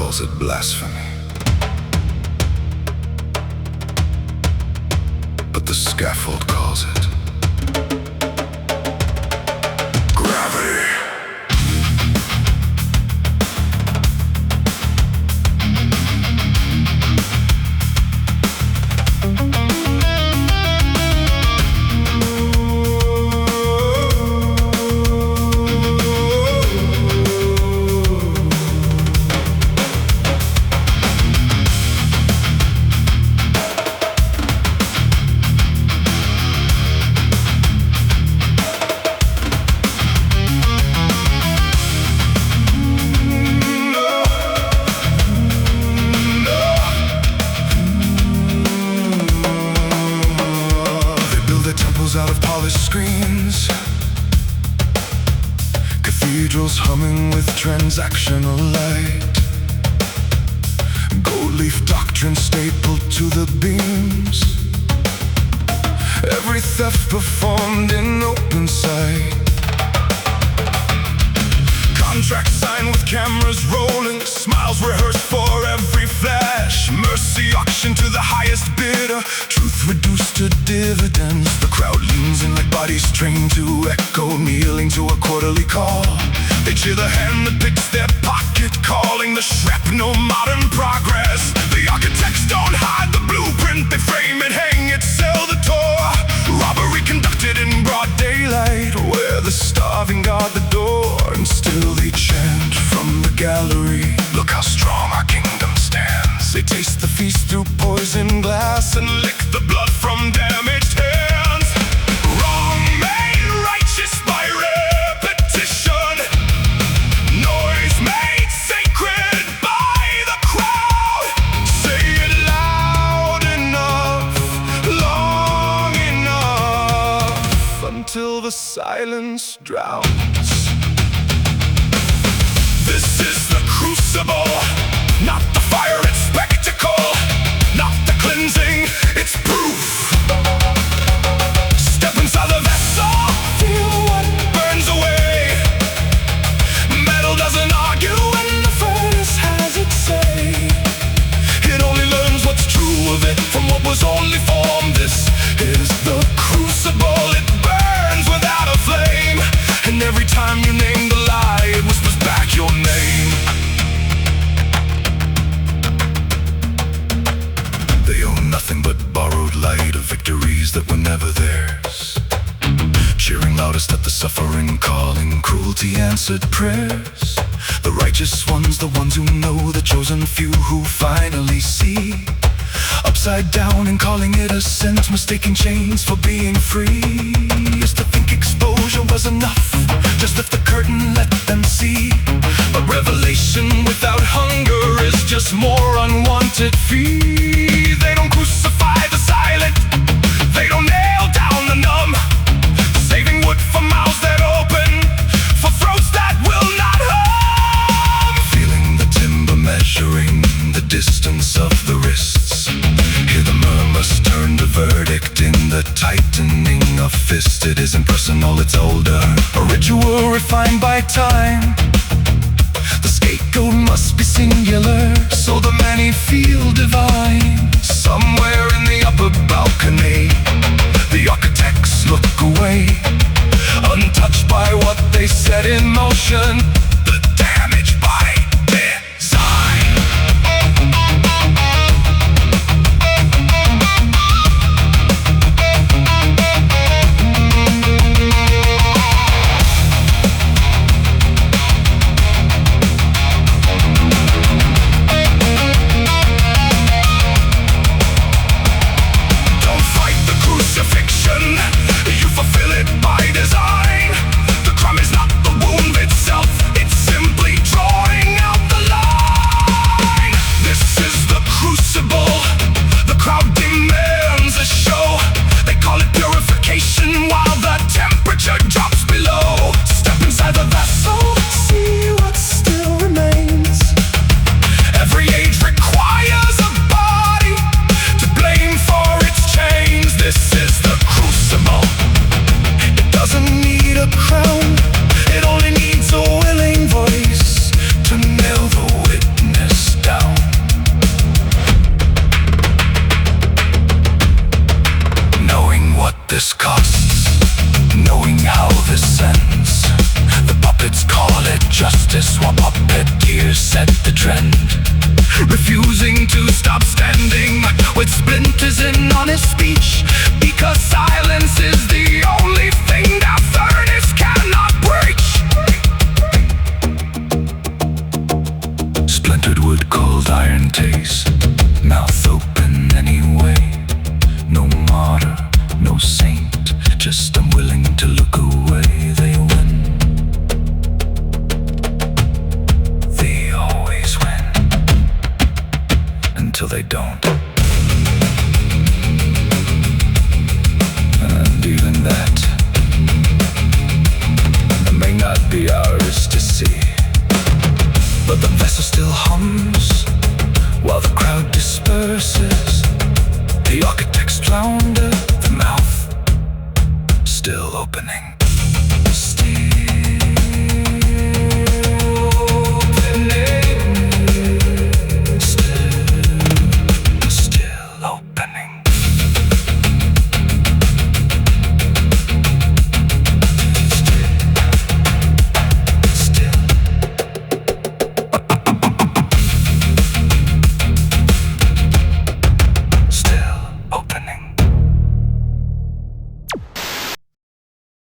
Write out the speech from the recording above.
calls it blasphemy, but the scaffold calls it gravity. Out of polished screens, cathedrals humming with transactional light, gold leaf doctrine stapled to the beams, every theft performed in open sight, contracts signed with cameras rolling, smiles rehearsed for every flash, mercy auction to the highest bidder, truth reduced to dividends. The crowd leans in like bodies trained to echo, kneeling to a quarterly call. They cheer the hand that picks their pocket, calling the shrapnel modern progress. The architects don't hide the blueprint, they frame it, hang it, sell the tour. Robbery conducted in broad daylight, where the starving guard the door, and still they chant from the gallery, look how strong our kingdom stands. They taste the feast through poison glass and lick the blood from damaged hands. Wrong made righteous by repetition, noise made sacred by the crowd. Say it loud enough, long enough, until the silence drowns. This is the crucible, not the fire, it's spectacle, not the cleansing, it's proof. Step inside the vessel, feel what burns away. Metal doesn't argue when the furnace has its say. It only learns what's true of it from what was only formed. This is the crucible, it burns without a flame, and every time you name the lie, it whispers back your name. They own nothing but borrowed light of victories that were never theirs, cheering loudest at the suffering, calling cruelty answered prayers. The righteous ones, the ones who know, the chosen few who finally see, upside down and calling it ascent, mistaking chains for being free. Used to think exposure was enough, just lift the curtain, let them see. But revelation without hunger is just more unwanted fee. They don't crucify the silent, they don't nail down the numb, saving wood for mouths that open, for throats that will not hum. Feeling the timber measuring the distance of the wrists, hear the murmurs turn to verdict in the tightening of fists. It isn't personal, it's older, a ritual refined by time. The scapegoat must be singular, so the many feel divine. Somewhere in the upper balcony, the architects look away, untouched by what they set in motion, the damage by design. this costs, knowing how this ends. The puppets call it justice, while puppeteers set the trend, refusing to stop standing with splinters in honest speech, because silence is the only thing that furnace cannot breach. Splintered wood, cold iron taste, mouth open anyway. No martyr, no saint, just unwilling to look away. They win. They always win, until they don't. And even that may not be ours to see, but the vessel still hums while the crowd disperses. The architects flounder, the mouth still opening.